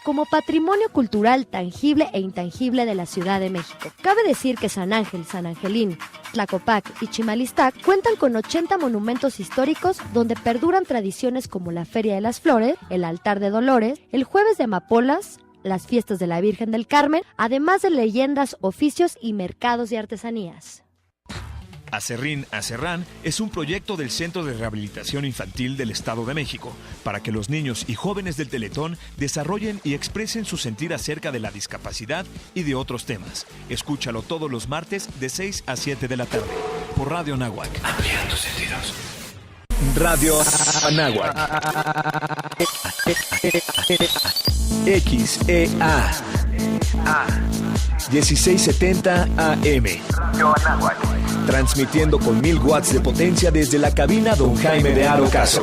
como patrimonio cultural tangible e intangible de la Ciudad de México. Cabe decir que San Ángel, San Angelín, Tlacopac y Chimalistac cuentan con 80 monumentos históricos donde perduran tradiciones como la Feria de las Flores, el Altar de Dolores, el Jueves de Amapolas, las fiestas de la Virgen del Carmen, además de leyendas, oficios y mercados de artesanías. Acerrín Acerrán es un proyecto del Centro de Rehabilitación Infantil del Estado de México para que los niños y jóvenes del Teletón desarrollen y expresen su sentir acerca de la discapacidad y de otros temas. Escúchalo todos los martes de 6 a 7 de la tarde por Radio Anáhuac. Amplía tus sentidos. Radio Anáhuac. XEA 1670 AM. Radio Anáhuac. Transmitiendo con 1000 watts de potencia desde la cabina Don Jaime de Aro Caso,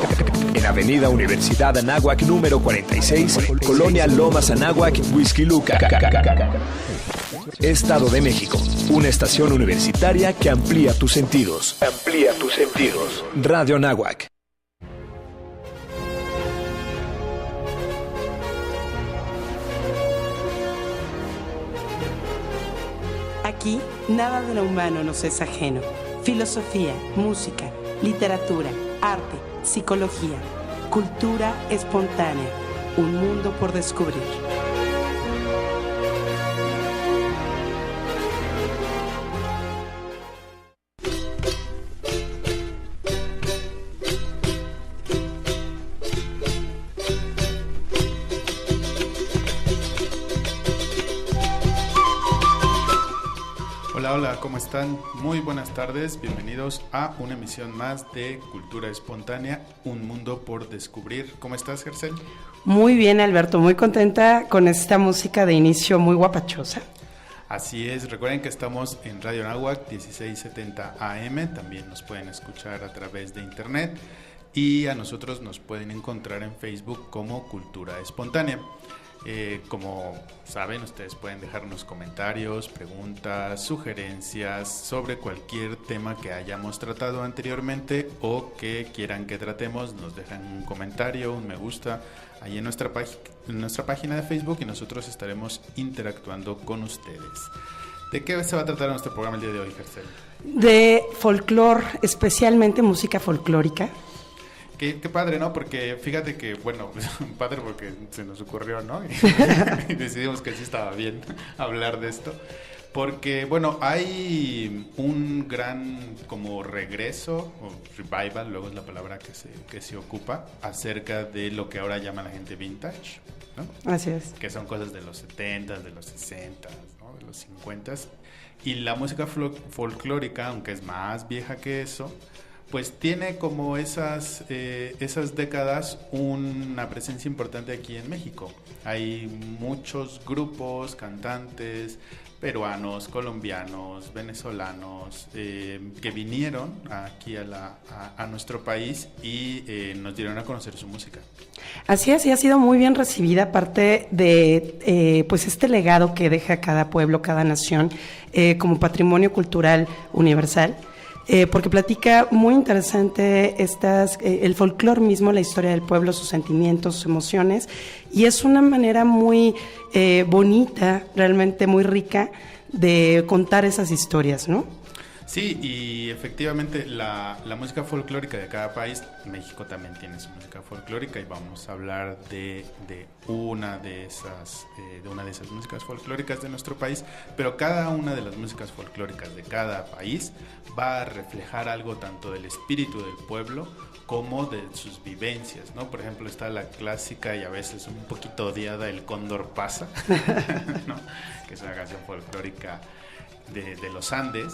en Avenida Universidad Anáhuac número 46, Colonia Lomas Anáhuac, Huixquiluca, Estado de México. Una estación universitaria que amplía tus sentidos. Amplía tus sentidos. Radio Anáhuac. Aquí, nada de lo humano nos es ajeno. Filosofía, música, literatura, arte, psicología, cultura espontánea. Un mundo por descubrir. Hola, ¿cómo están? Muy buenas tardes, bienvenidos a una emisión más de Cultura Espontánea, un mundo por descubrir. ¿Cómo estás, Gercel? Muy bien, Alberto, muy contenta con esta música de inicio muy guapachosa. Así es, recuerden que estamos en Radio Anáhuac 1670 AM, también nos pueden escuchar a través de internet y a nosotros nos pueden encontrar en Facebook como Cultura Espontánea. Como saben, ustedes pueden dejarnos comentarios, preguntas, sugerencias sobre cualquier tema que hayamos tratado anteriormente o que quieran que tratemos. Nos dejan un comentario, un me gusta ahí en nuestra página de Facebook y nosotros estaremos interactuando con ustedes. ¿De qué se va a tratar nuestro programa el día de hoy, Gercel? De folclor, especialmente música folclórica. Qué padre, ¿no? Porque fíjate que, bueno, padre porque se nos ocurrió, ¿no? Y decidimos que sí estaba bien hablar de esto. Porque, bueno, hay un gran como regreso, o revival, luego es la palabra que se ocupa, acerca de lo que ahora llama la gente vintage, ¿no? Así es. Que son cosas de los 70s, de los 60s, ¿no? De los 50s. Y la música folclórica, aunque es más vieja que eso, pues tiene como esas décadas una presencia importante aquí en México. Hay muchos grupos, cantantes, peruanos, colombianos, venezolanos, que vinieron aquí a nuestro país y nos dieron a conocer su música. Así es, y ha sido muy bien recibida, parte de pues este legado que deja cada pueblo, cada nación, como patrimonio cultural universal. Porque platica muy interesante el folclore mismo, la historia del pueblo, sus sentimientos, sus emociones, y es una manera muy bonita, realmente muy rica de contar esas historias, ¿no? Sí, y efectivamente la música folclórica de cada país, México también tiene su música folclórica y vamos a hablar de una de esas músicas folclóricas de nuestro país, pero cada una de las músicas folclóricas de cada país va a reflejar algo tanto del espíritu del pueblo como de sus vivencias, ¿no? Por ejemplo, está la clásica y a veces un poquito odiada El Cóndor Pasa, ¿no? Que es una canción folclórica de los Andes.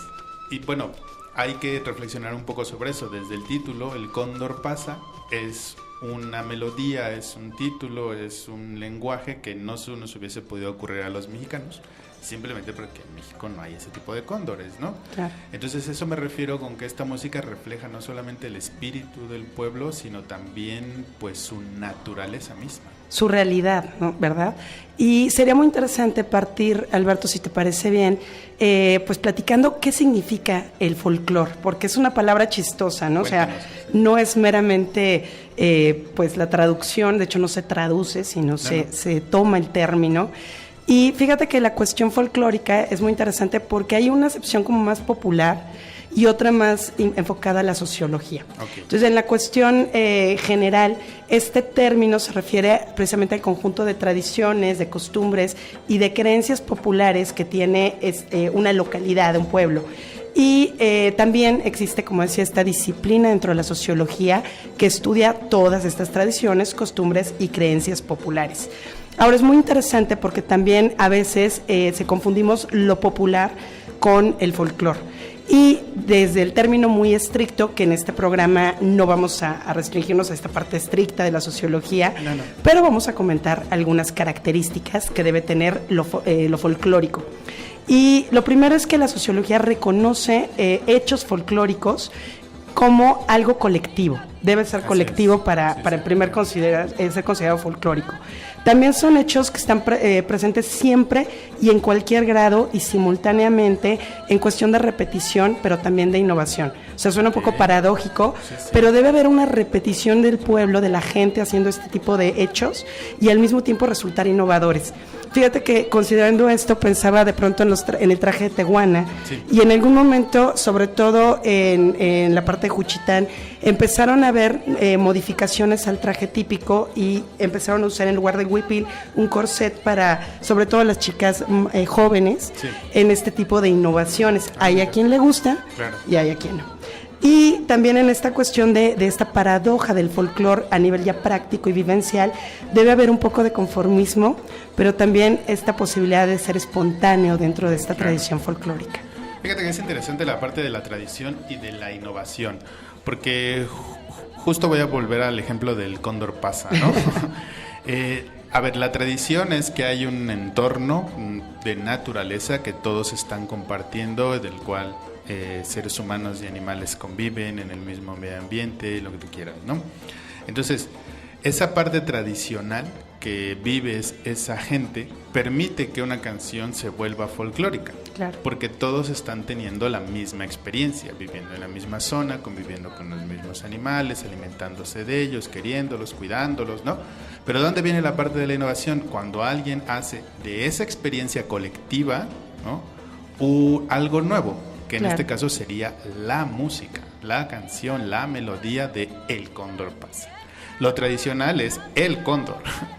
Y bueno, hay que reflexionar un poco sobre eso. Desde el título, El Cóndor Pasa, es una melodía, es un título, es un lenguaje que no se nos hubiese podido ocurrir a los mexicanos, simplemente porque en México no hay ese tipo de cóndores, ¿no? Claro. Entonces eso me refiero con que esta música refleja no solamente el espíritu del pueblo, sino también pues su naturaleza misma. su realidad, ¿no? ¿Verdad? Y sería muy interesante partir, Alberto, si te parece bien, pues platicando qué significa el folclore, porque es una palabra chistosa, ¿no? Cuéntanos. O sea, no es meramente pues la traducción, de hecho no se traduce, sino se toma el término. Y fíjate que la cuestión folclórica es muy interesante porque hay una acepción como más popular y otra más enfocada a la sociología. Okay. Entonces, en la cuestión general, este término se refiere precisamente al conjunto de tradiciones, de costumbres y de creencias populares que tiene una localidad, un pueblo. Y también existe, como decía, esta disciplina dentro de la sociología que estudia todas estas tradiciones, costumbres y creencias populares. Ahora, es muy interesante porque también a veces se confundimos lo popular con el folclore. Y desde el término muy estricto, que en este programa no vamos a restringirnos a esta parte estricta de la sociología, pero vamos a comentar algunas características que debe tener lo folclórico. Y lo primero es que la sociología reconoce hechos folclóricos como algo colectivo. Debe ser colectivo para en primer ser considerado folclórico. También son hechos que están presentes siempre y en cualquier grado y simultáneamente en cuestión de repetición, pero también de innovación. O sea, suena un poco paradójico, pero debe haber una repetición del pueblo, de la gente haciendo este tipo de hechos y al mismo tiempo resultar innovadores. Fíjate que considerando esto pensaba de pronto en el traje de Tehuana y en algún momento, sobre todo en la parte de Juchitán, empezaron a haber modificaciones al traje típico y empezaron a usar en lugar de huipil un corset para, sobre todo las chicas jóvenes, en este tipo de innovaciones. Hay a quien le gusta y hay a quien no. Y también en esta cuestión de esta paradoja del folclore a nivel ya práctico y vivencial, debe haber un poco de conformismo, pero también esta posibilidad de ser espontáneo dentro de esta tradición folclórica. Fíjate que es interesante la parte de la tradición y de la innovación, porque justo voy a volver al ejemplo del cóndor pasa, ¿no? A ver, la tradición es que hay un entorno de naturaleza que todos están compartiendo, del cual seres humanos y animales conviven en el mismo medio ambiente, lo que tú quieras, ¿no? Entonces, esa parte tradicional que vives esa gente permite que una canción se vuelva folclórica, porque todos están teniendo la misma experiencia, viviendo en la misma zona, conviviendo con los mismos animales, alimentándose de ellos, queriéndolos, cuidándolos, ¿no? Pero ¿dónde viene la parte de la innovación? Cuando alguien hace de esa experiencia colectiva, ¿no?, algo nuevo, que en este caso sería la música, la canción, la melodía de El Cóndor Pasa. Lo tradicional es el cóndor,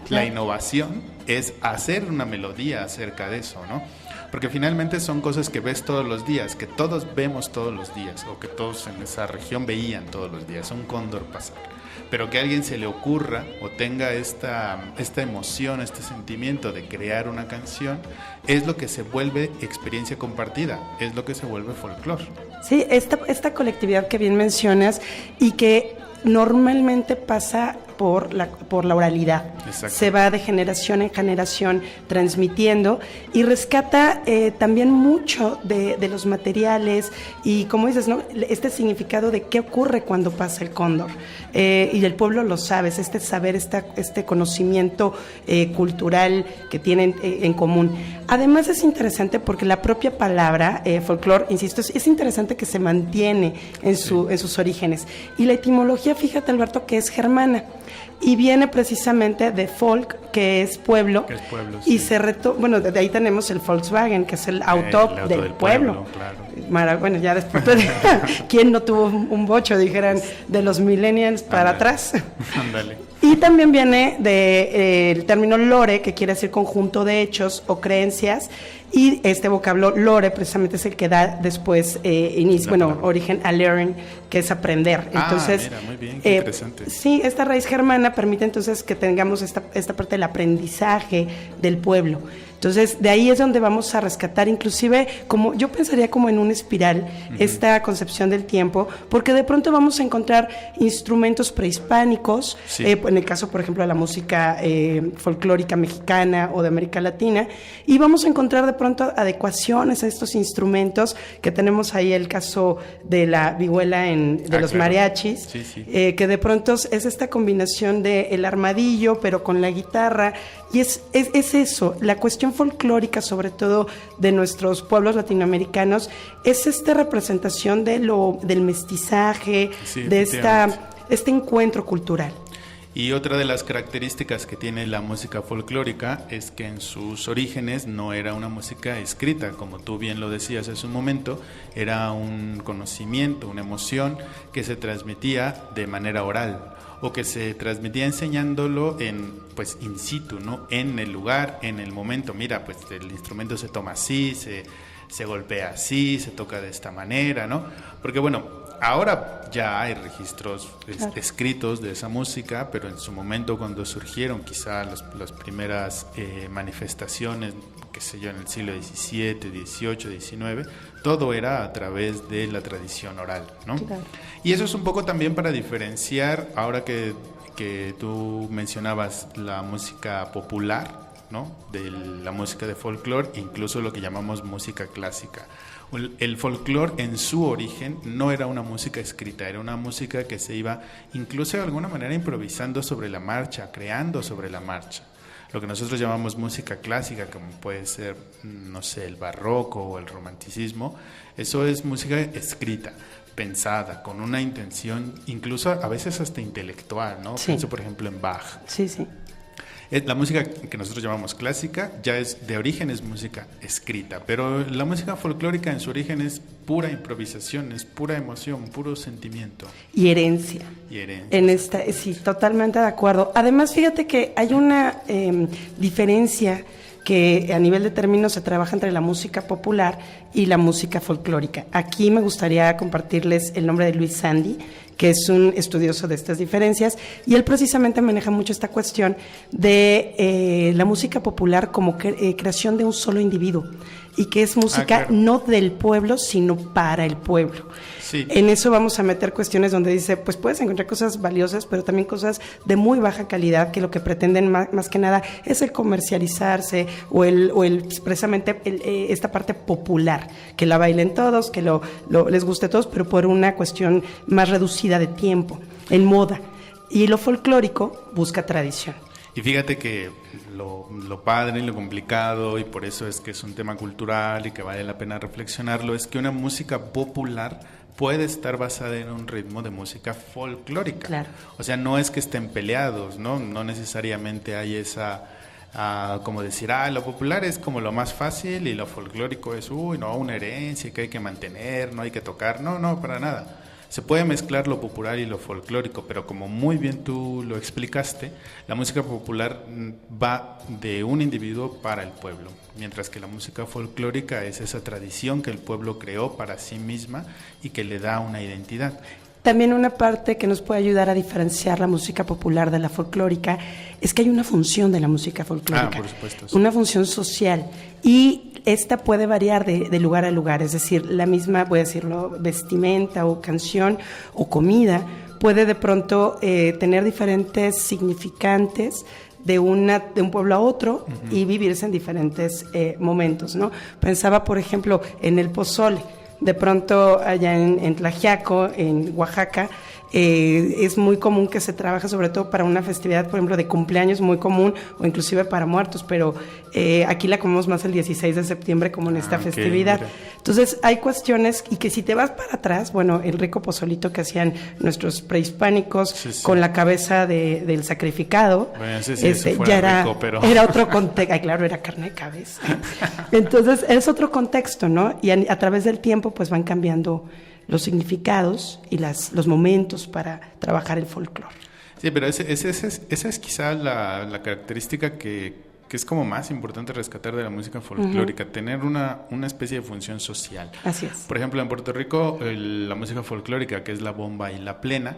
la innovación es hacer una melodía acerca de eso, ¿no? Porque finalmente son cosas que ves todos los días, que todos vemos todos los días, o que todos en esa región veían todos los días, un cóndor pasar. Pero que a alguien se le ocurra o tenga esta emoción, este sentimiento de crear una canción, es lo que se vuelve experiencia compartida, es lo que se vuelve folclore. Sí, esta colectividad que bien mencionas y que normalmente pasa por la oralidad. Exacto. Se va de generación en generación transmitiendo y rescata también mucho de los materiales y, como dices, ¿no?, este significado de qué ocurre cuando pasa el cóndor. Y el pueblo lo sabe, es este saber, este conocimiento cultural que tienen en común. Además es interesante porque la propia palabra folclore, insisto, es interesante que se mantiene en sus orígenes. Y la etimología, fíjate, Alberto, que es germana. Y viene precisamente de folk, que es pueblo, y bueno, de ahí tenemos el Volkswagen, que es el auto del pueblo. Claro. Bueno, ya después, ¿quién no tuvo un bocho? Dijeran, de los millennials para atrás. Ándale. Y también viene del término lore, que quiere decir conjunto de hechos o creencias, y este vocablo lore precisamente es el que da después origen a learn, que es aprender. Entonces, mira, muy bien, qué interesante. Sí, esta raíz germana permite entonces que tengamos esta parte del aprendizaje del pueblo. Entonces, de ahí es donde vamos a rescatar, inclusive, como yo pensaría como en una espiral, esta concepción del tiempo, porque de pronto vamos a encontrar instrumentos prehispánicos, en el caso, por ejemplo, de la música folclórica mexicana o de América Latina, y vamos a encontrar de pronto adecuaciones a estos instrumentos, que tenemos ahí el caso de la vihuela de los mariachis, que de pronto es esta combinación de el armadillo, pero con la guitarra, y es eso, la cuestión folclórica, sobre todo de nuestros pueblos latinoamericanos, es esta representación del mestizaje, de este encuentro cultural. Y otra de las características que tiene la música folclórica es que en sus orígenes no era una música escrita, como tú bien lo decías hace un momento, era un conocimiento, una emoción que se transmitía de manera oral, o que se transmitía enseñándolo pues in situ, ¿no? En el lugar, en el momento. Mira, pues el instrumento se toma así, se golpea así, se toca de esta manera, ¿no? Porque bueno, ahora ya hay registros escritos de esa música, pero en su momento, cuando surgieron quizá las primeras manifestaciones, qué sé yo, en el siglo XVII, XVIII, XIX, todo era a través de la tradición oral, ¿no? Claro. Y eso es un poco también para diferenciar, ahora que tú mencionabas la música popular, ¿no? De la música de folclore, incluso lo que llamamos música clásica. El folclore en su origen no era una música escrita, era una música que se iba incluso de alguna manera improvisando sobre la marcha, creando sobre la marcha. Lo que nosotros llamamos música clásica, como puede ser, no sé, el barroco o el romanticismo, eso es música escrita, pensada, con una intención, incluso a veces hasta intelectual, ¿no? Sí. Pienso, por ejemplo, en Bach. Sí, sí. La música que nosotros llamamos clásica ya es de origen, es música escrita, pero la música folclórica en su origen es pura improvisación, es pura emoción, puro sentimiento. Y herencia. Sí, totalmente de acuerdo. Además, fíjate que hay una diferencia que a nivel de términos se trabaja entre la música popular y la música folclórica. Aquí me gustaría compartirles el nombre de Luis Sandy, que es un estudioso de estas diferencias, y él precisamente maneja mucho esta cuestión de la música popular como creación de un solo individuo, y que es música no del pueblo, sino para el pueblo. Sí. En eso vamos a meter cuestiones donde dice, pues puedes encontrar cosas valiosas, pero también cosas de muy baja calidad, que lo que pretenden más que nada es el comercializarse o precisamente esta parte popular, que la bailen todos, que les guste a todos, pero por una cuestión más reducida de tiempo, en moda. Y lo folclórico busca tradición. Y fíjate que lo padre y lo complicado, y por eso es que es un tema cultural y que vale la pena reflexionarlo, es que una música popular puede estar basada en un ritmo de música folclórica. Claro. O sea, no es que estén peleados, ¿no? No necesariamente hay esa, como decir, lo popular es como lo más fácil y lo folclórico es, una herencia que hay que mantener, no hay que tocar. No, para nada. Se puede mezclar lo popular y lo folclórico, pero como muy bien tú lo explicaste, la música popular va de un individuo para el pueblo, mientras que la música folclórica es esa tradición que el pueblo creó para sí misma y que le da una identidad. También una parte que nos puede ayudar a diferenciar la música popular de la folclórica es que hay una función de la música folclórica, por supuesto, sí. Una función social, y esta puede variar de lugar a lugar, es decir, la misma, voy a decirlo, vestimenta o canción o comida puede de pronto tener diferentes significantes de un pueblo a otro, uh-huh, y vivirse en diferentes momentos, ¿no? Pensaba, por ejemplo, en el pozole. De pronto allá en Tlaxiaco, en Oaxaca, es muy común que se trabaje sobre todo para una festividad, por ejemplo, de cumpleaños, muy común, o inclusive para muertos, pero aquí la comemos más el 16 de septiembre como en esta festividad. Mira. Entonces hay cuestiones, y que si te vas para atrás, bueno, el rico pozolito que hacían nuestros prehispánicos, sí, con la cabeza del sacrificado, bueno, ya era rico, pero era otro contexto. Claro, era carne de cabeza. Entonces es otro contexto, ¿no? Y a través del tiempo pues van cambiando los significados y los momentos para trabajar el folclore. Sí, pero esa es quizá la característica que es como más importante rescatar de la música folclórica, uh-huh, tener una especie de función social. Así es. Por ejemplo, en Puerto Rico, la música folclórica, que es la bomba y la plena,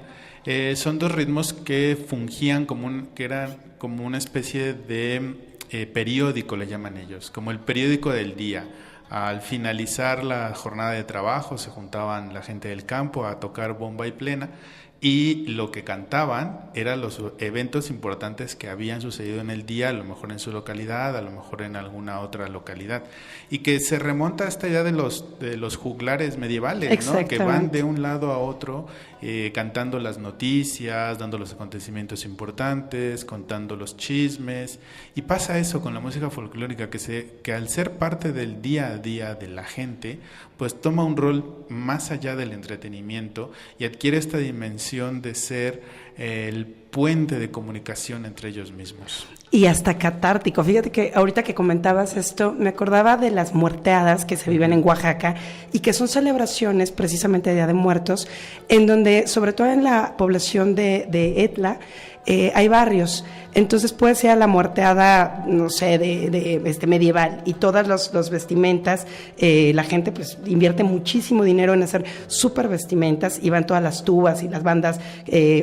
son dos ritmos que fungían que eran como una especie de periódico, le llaman ellos, como el periódico del día. Al finalizar la jornada de trabajo se juntaban la gente del campo a tocar bomba y plena, y lo que cantaban eran los eventos importantes que habían sucedido en el día, a lo mejor en su localidad, a lo mejor en alguna otra localidad, y que se remonta a esta idea de los juglares medievales, ¿no? Que van de un lado a otro cantando las noticias, dando los acontecimientos importantes, contando los chismes, y pasa eso con la música folclórica, que al ser parte del día a día de la gente, pues toma un rol más allá del entretenimiento y adquiere esta dimensión de ser el puente de comunicación entre ellos mismos. Y hasta catártico. Fíjate que ahorita que comentabas esto, me acordaba de las muerteadas que se viven en Oaxaca y que son celebraciones precisamente de Día de Muertos, en donde, sobre todo en la población de Etla, hay barrios. Entonces puede ser la muerteada, no sé, de medieval, y todas los vestimentas, la gente pues invierte muchísimo dinero en hacer súper vestimentas, y van todas las tubas y las bandas,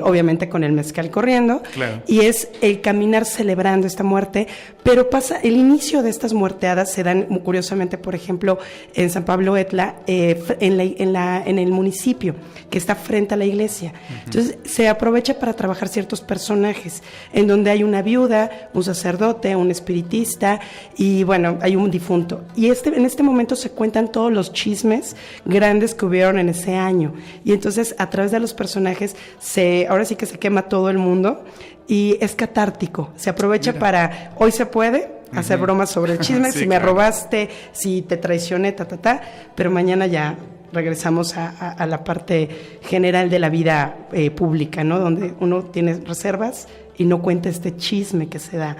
obviamente con el mezcal corriendo, claro. Y es el caminar celebrando esta muerte, pero pasa, el inicio de estas muerteadas se dan curiosamente, por ejemplo, en San Pablo Etla, en el municipio, que está frente a la iglesia. Uh-huh. Entonces se aprovecha para trabajar ciertos personajes, en donde hay una viuda, un sacerdote, un espiritista, y bueno, hay un difunto. Y en este momento se cuentan todos los chismes grandes que hubieron en ese año. Y entonces, a través de los personajes, ahora sí que se quema todo el mundo, y es catártico. Se aprovecha para, hoy se puede hacer bromas sobre el chisme, sí, si me robaste, si te traicioné, pero mañana ya regresamos a la parte general de la vida pública, ¿no? Donde uno tiene reservas y no cuenta este chisme que se da,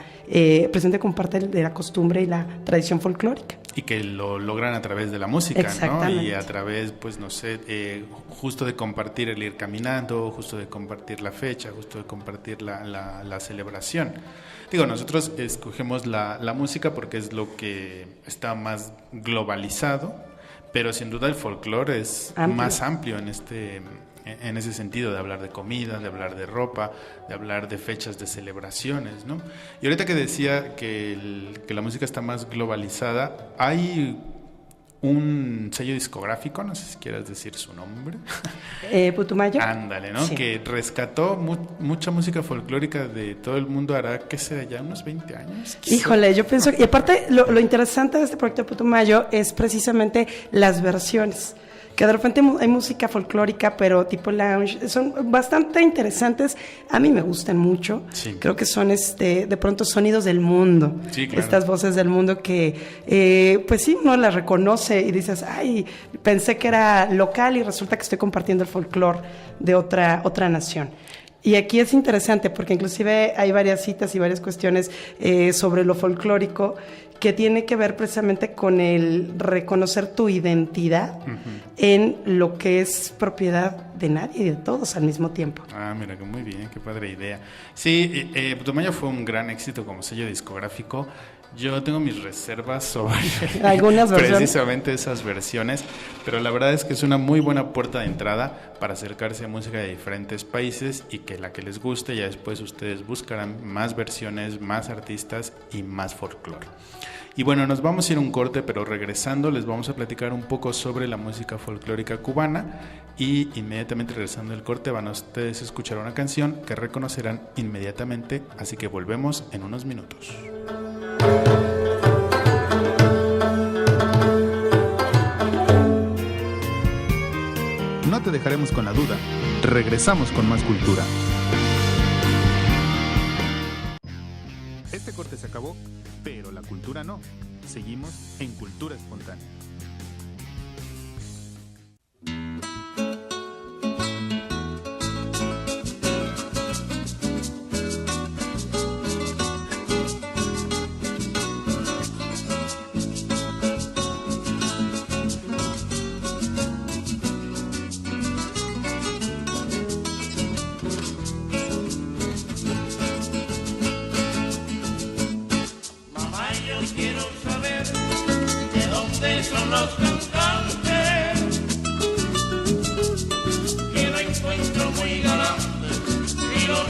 presente como parte de la costumbre y la tradición folclórica. Y que lo logran a través de la música, ¿no? Y a través, pues no sé, justo de compartir el ir caminando, justo de compartir la fecha, justo de compartir la celebración. Digo, nosotros escogemos la música porque es lo que está más globalizado, pero sin duda el folclore es más amplio en ese sentido, de hablar de comida, de hablar de ropa, de hablar de fechas de celebraciones, ¿no? Y ahorita que decía que la música está más globalizada, hay un sello discográfico, no sé si quieras decir su nombre. Putumayo. Ándale, ¿no? Sí. Que rescató mucha música folclórica de todo el mundo, hará, ¿qué será? ¿Ya unos 20 años? Híjole, yo pienso, y aparte lo interesante de este proyecto de Putumayo es precisamente las versiones. Que de repente hay música folclórica, pero tipo lounge, son bastante interesantes, a mí me gustan mucho, sí. Creo que son de pronto sonidos del mundo, sí, claro. Estas voces del mundo que pues sí, uno las reconoce y dices, ay, pensé que era local y resulta que estoy compartiendo el folclore de otra nación. Y aquí es interesante porque inclusive hay varias citas y varias cuestiones sobre lo folclórico que tiene que ver precisamente con el reconocer tu identidad en lo que es propiedad de nadie y de todos al mismo tiempo. Ah, mira, que muy bien, qué padre idea. Sí, Putumayo fue un gran éxito como sello discográfico. Yo tengo mis reservas sobre algunas precisamente esas versiones, pero la verdad es que es una muy buena puerta de entrada para acercarse a música de diferentes países y que la que les guste, ya después ustedes buscarán más versiones, más artistas y más folclore. Y bueno, nos vamos a ir a un corte, pero regresando les vamos a platicar un poco sobre la música folclórica cubana, y inmediatamente regresando del corte van a ustedes a escuchar una canción que reconocerán inmediatamente, así que volvemos en unos minutos. No te dejaremos con la duda. Regresamos con más cultura. Este corte se acabó, pero la cultura no. Seguimos en Cultura Espontánea.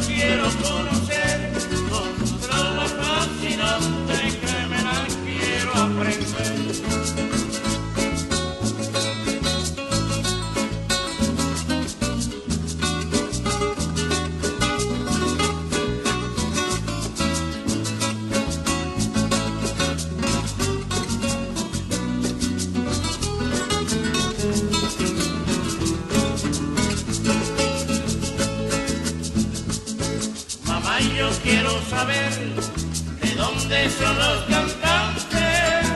Quiero conocer con su trama fascinante. saber de dónde son los cantantes,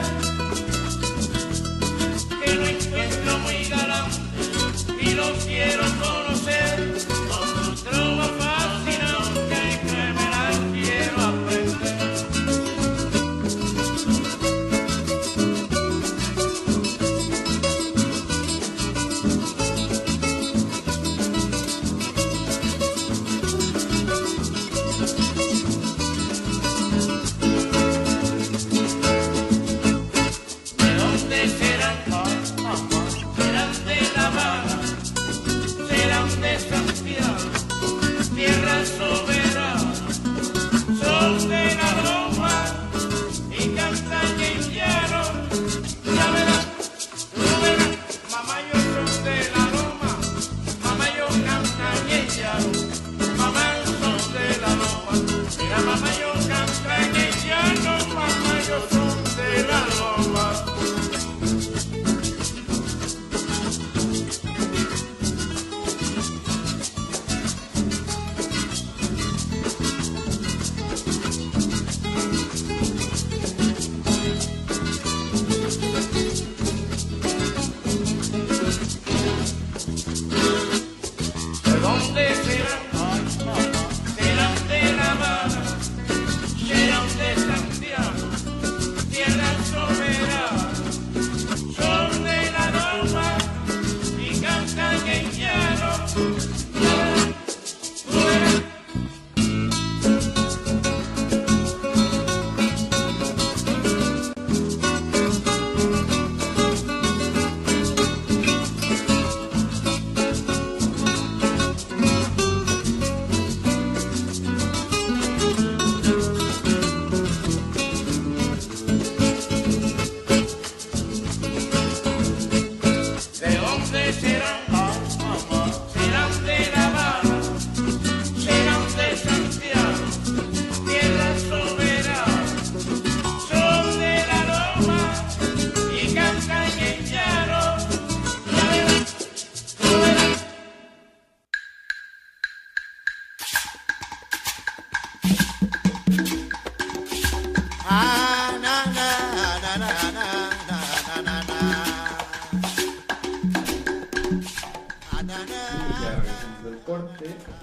que no encuentro muy galantes y los quiero conocer. Con su trova fascinante que me la quiero aprender.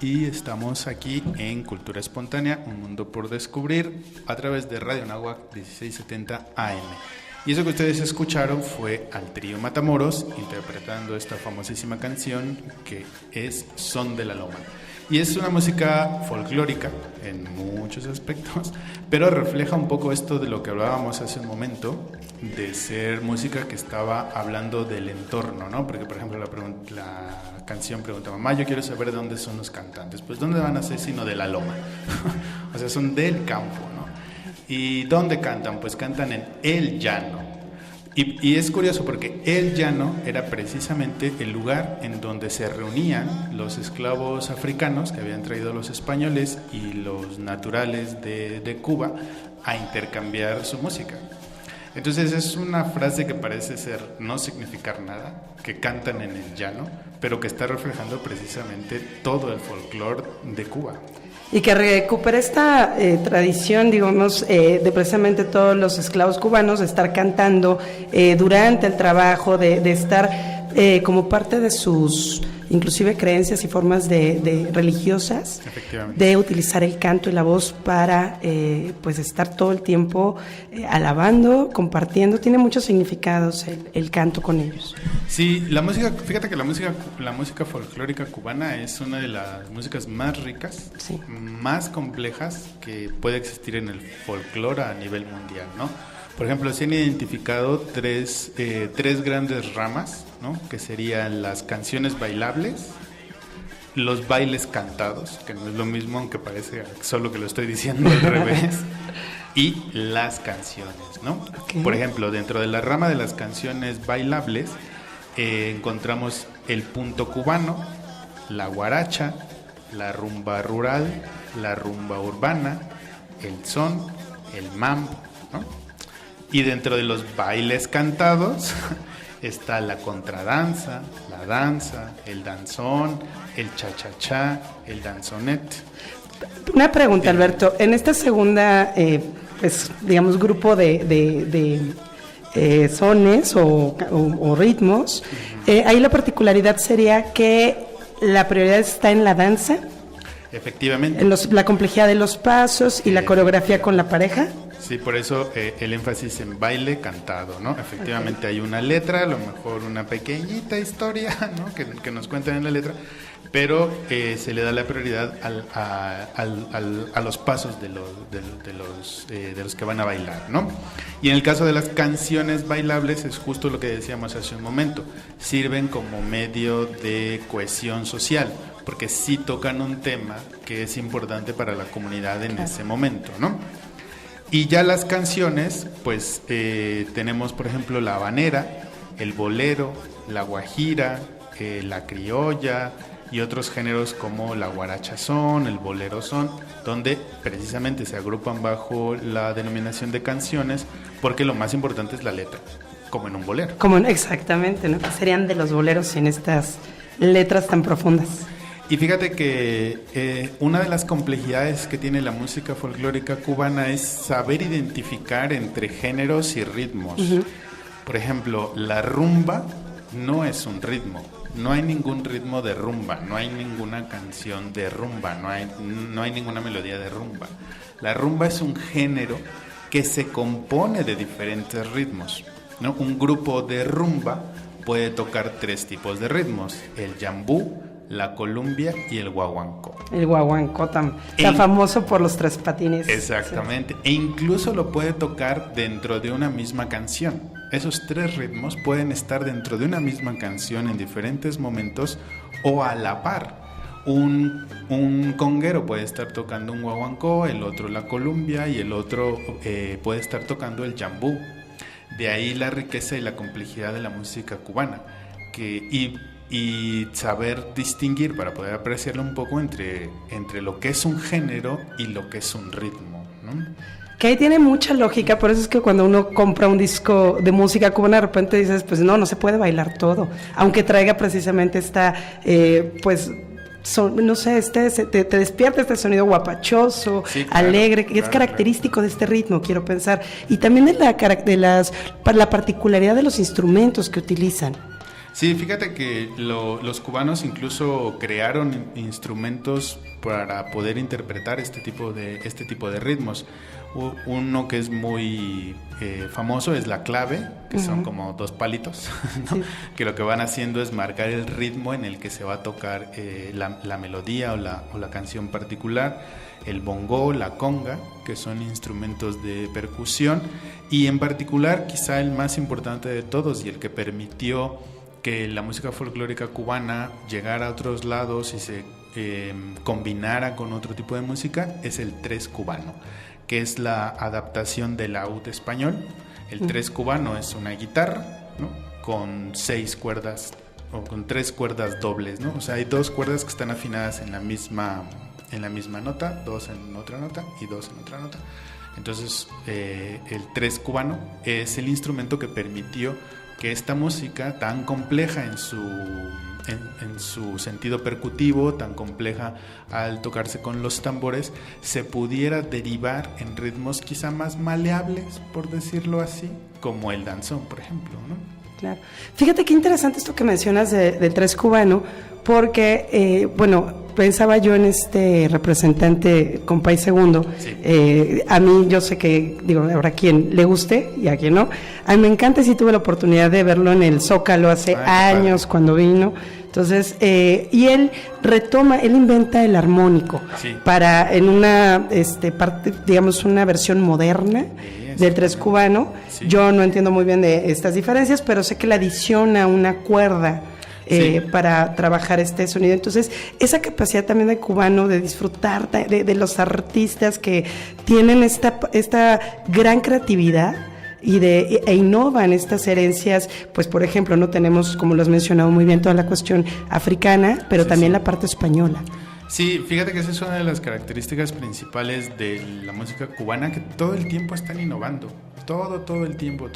Y estamos aquí en Cultura Espontánea, un mundo por descubrir, a través de Radio Anáhuac 1670 AM. Y eso que ustedes escucharon fue al trío Matamoros interpretando esta famosísima canción que es Son de la Loma. Y es una música folclórica en muchos aspectos, pero refleja un poco esto de lo que hablábamos hace un momento, de ser música que estaba hablando del entorno, ¿no? Porque, por ejemplo, la canción preguntaba, mamá, yo quiero saber de dónde son los cantantes. Pues, ¿dónde van a ser sino de la loma? O sea, son del campo, ¿no? ¿Y dónde cantan? Pues cantan en el llano. Y es curioso porque el llano era precisamente el lugar en donde se reunían los esclavos africanos que habían traído los españoles y los naturales de Cuba a intercambiar su música. Entonces es una frase que parece ser no significar nada, que cantan en el llano, pero que está reflejando precisamente todo el folclore de Cuba. Y que recupera esta tradición, digamos, de precisamente todos los esclavos cubanos, de estar cantando durante el trabajo, de estar como parte de sus, inclusive, creencias y formas de religiosas, de utilizar el canto y la voz para, pues, estar todo el tiempo alabando, compartiendo. Tiene muchos significados el canto con ellos. Sí, la música, fíjate que la música folclórica cubana es una de las músicas más ricas, sí, más complejas que puede existir en el folclore a nivel mundial, ¿no? Por ejemplo, se han identificado tres grandes ramas, ¿no? Que serían las canciones bailables, los bailes cantados, que no es lo mismo, aunque parece solo que lo estoy diciendo al revés, y las canciones, ¿no? Okay. Por ejemplo, dentro de la rama de las canciones bailables, encontramos el punto cubano, la guaracha, la rumba rural, la rumba urbana, el son, el mambo, ¿no? Y dentro de los bailes cantados está la contradanza, la danza, el danzón, el cha-cha-cha, el danzonet. Una pregunta, Alberto. En esta segunda, pues, digamos, grupo de sones o ritmos, ahí la particularidad sería que la prioridad está en la danza, Efectivamente. en la complejidad de los pasos y la coreografía con la pareja. Sí, por eso el énfasis en baile cantado, ¿no? Efectivamente hay una letra, a lo mejor una pequeñita historia, ¿no? que nos cuentan en la letra, pero se le da la prioridad a los pasos de los que van a bailar, ¿no? Y en el caso de las canciones bailables es justo lo que decíamos hace un momento, sirven como medio de cohesión social, porque sí tocan un tema que es importante para la comunidad en ese momento, ¿no? Y ya las canciones, pues tenemos por ejemplo la habanera, el bolero, la guajira, la criolla y otros géneros como la guaracha son, el bolero son, donde precisamente se agrupan bajo la denominación de canciones porque lo más importante es la letra, como en un bolero. Exactamente, ¿no? Serían de los boleros sin estas letras tan profundas. Y fíjate que una de las complejidades que tiene la música folclórica cubana es saber identificar entre géneros y ritmos. Uh-huh. Por ejemplo, la rumba no es un ritmo, no hay ningún ritmo de rumba, no hay ninguna canción de rumba, no hay ninguna melodía de rumba. La rumba es un género que se compone de diferentes ritmos, ¿no? Un grupo de rumba puede tocar 3 tipos de ritmos: el yambú, la columbia y el guaguancó. El guaguancó tan famoso por los 3 patines. Exactamente, sí. E incluso lo puede tocar dentro de una misma canción. Esos 3 ritmos pueden estar dentro de una misma canción en diferentes momentos o a la par. Un conguero puede estar tocando un guaguancó, el otro la columbia y el otro puede estar tocando el yambú. De ahí la riqueza y la complejidad de la música cubana, y saber distinguir para poder apreciarlo un poco entre lo que es un género y lo que es un ritmo, ¿no? Que ahí tiene mucha lógica, por eso es que cuando uno compra un disco de música cubana, de repente dices, pues no se puede bailar todo, aunque traiga precisamente esta, no sé, te despierta este sonido guapachoso, sí, claro, alegre, que es característico de este ritmo, quiero pensar, y también de la particularidad de los instrumentos que utilizan. Sí, fíjate que los cubanos incluso crearon instrumentos para poder interpretar este tipo de ritmos. Uno que es muy famoso es la clave, que son como 2 palitos, ¿no? Sí. Que lo que van haciendo es marcar el ritmo en el que se va a tocar la melodía o la canción particular. El bongó, la conga, que son instrumentos de percusión, y en particular quizá el más importante de todos y el que permitió que la música folclórica cubana llegara a otros lados y se combinara con otro tipo de música es el tres cubano, que es la adaptación del laúd español. El tres cubano es una guitarra, ¿no?, con 6 cuerdas o con 3 cuerdas dobles, ¿no? O sea, hay 2 cuerdas que están afinadas en la misma nota, 2 en otra nota y 2 en otra nota. Entonces, el tres cubano es el instrumento que permitió que esta música tan compleja en su sentido percutivo, tan compleja al tocarse con los tambores, se pudiera derivar en ritmos quizá más maleables, por decirlo así, como el danzón, por ejemplo, ¿no? Claro. Fíjate qué interesante esto que mencionas del tres cubano, porque, pensaba yo en este representante Compay Segundo. Sí. A mí, yo sé que, habrá quien le guste y a quien no. A mí me encanta, sí tuve la oportunidad de verlo en el Zócalo hace años cuando vino. Entonces, y él inventa el armónico, sí, para en una una versión moderna del tres cubano. Sí. Yo no entiendo muy bien de estas diferencias, pero sé que le adiciona una cuerda para trabajar este sonido. Entonces, esa capacidad también del cubano de disfrutar de los artistas que tienen esta gran creatividad e innovan estas herencias, pues por ejemplo, no tenemos, como lo has mencionado muy bien, toda la cuestión africana, pero también la parte española. Sí, fíjate que esa es una de las características principales de la música cubana, que todo el tiempo están innovando. Todo el tiempo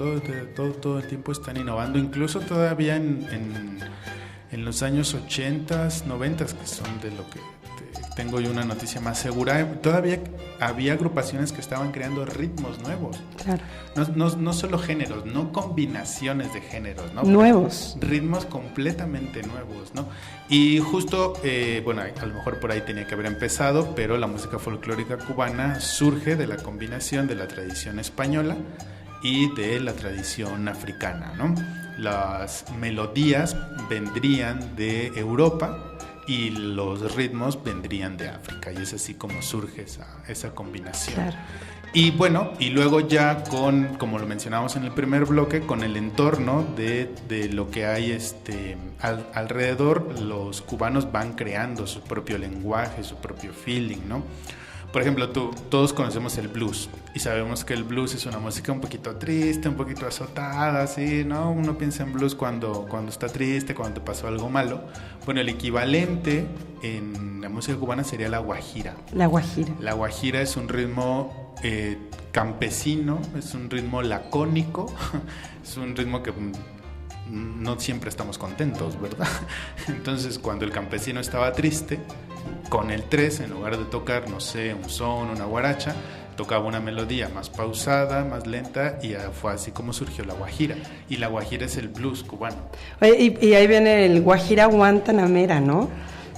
están innovando, incluso todavía en los años 80s, 90s, que son de lo que tengo yo una noticia más segura. Todavía había agrupaciones que estaban creando ritmos nuevos. Claro. No solo géneros, no combinaciones de géneros, ¿no? Nuevos. Ritmos completamente nuevos, ¿no? Y justo, bueno, a lo mejor por ahí tenía que haber empezado, pero la música folclórica cubana surge de la combinación de la tradición española y de la tradición africana, ¿no? Las melodías vendrían de Europa y los ritmos vendrían de África, y es así como surge esa combinación. Claro. Y bueno, y luego ya como lo mencionamos en el primer bloque, con el entorno de lo que hay alrededor, los cubanos van creando su propio lenguaje, su propio feeling, ¿no? Por ejemplo, todos conocemos el blues y sabemos que el blues es una música un poquito triste, un poquito azotada, así, ¿no? Uno piensa en blues cuando está triste, cuando te pasó algo malo. Bueno, el equivalente en la música cubana sería la guajira. La guajira. La guajira es un ritmo campesino, es un ritmo lacónico, es un ritmo que no siempre estamos contentos, ¿verdad? Entonces, cuando el campesino estaba triste, con el 3, en lugar de tocar, no sé, un son, una guaracha, tocaba una melodía más pausada, más lenta, y fue así como surgió la guajira. Y la guajira es el blues cubano. Oye, y ahí viene el guajira guantanamera, ¿no?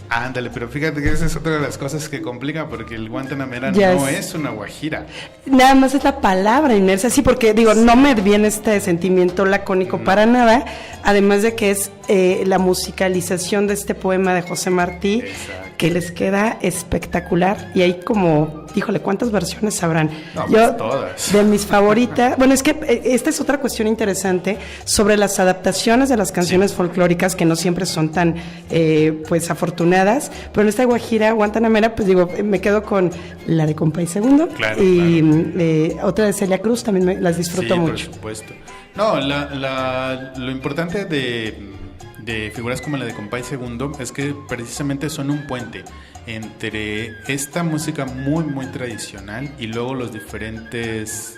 Ándale, pero fíjate que esa es otra de las cosas que complica, porque el guantanamera Ya no es una guajira. Nada más es la palabra inmersa, sí, porque digo, no me viene este sentimiento lacónico para nada, además de que es la musicalización de este poema de José Martí. Exacto. Que les queda espectacular, y hay como, híjole, ¿cuántas versiones habrán? No, pues todas. De mis favoritas, bueno, es que esta es otra cuestión interesante sobre las adaptaciones de las canciones folclóricas, que no siempre son tan, pues, afortunadas, pero en esta guajira guantanamera, pues digo, me quedo con la de Compay Segundo, claro, y claro. Otra de Celia Cruz, también las disfruto mucho. Por supuesto. No, lo importante de figuras como la de Compay Segundo es que precisamente son un puente entre esta música muy muy tradicional y luego los diferentes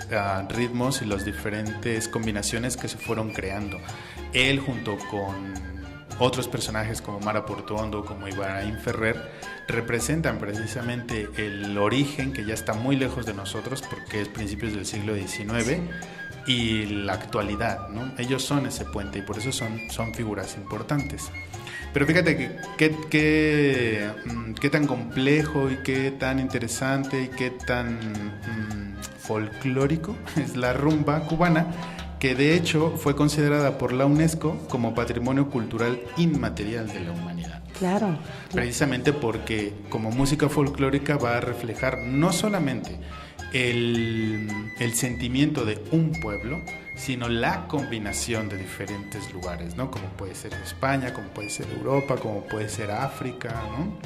ritmos y las diferentes combinaciones que se fueron creando. Él junto con otros personajes como Mara Portuondo, como Ibrahim Ferrer, representan precisamente el origen que ya está muy lejos de nosotros porque es principios del siglo XIX. Y la actualidad, ¿no? Ellos son ese puente y por eso son figuras importantes. Pero fíjate qué tan complejo y qué tan interesante y qué tan folclórico es la rumba cubana, que de hecho fue considerada por la UNESCO como Patrimonio Cultural Inmaterial de la Humanidad. Claro. Precisamente porque como música folclórica va a reflejar no solamente el sentimiento de un pueblo, sino la combinación de diferentes lugares, ¿no? Como puede ser España, como puede ser Europa, como puede ser África, ¿no?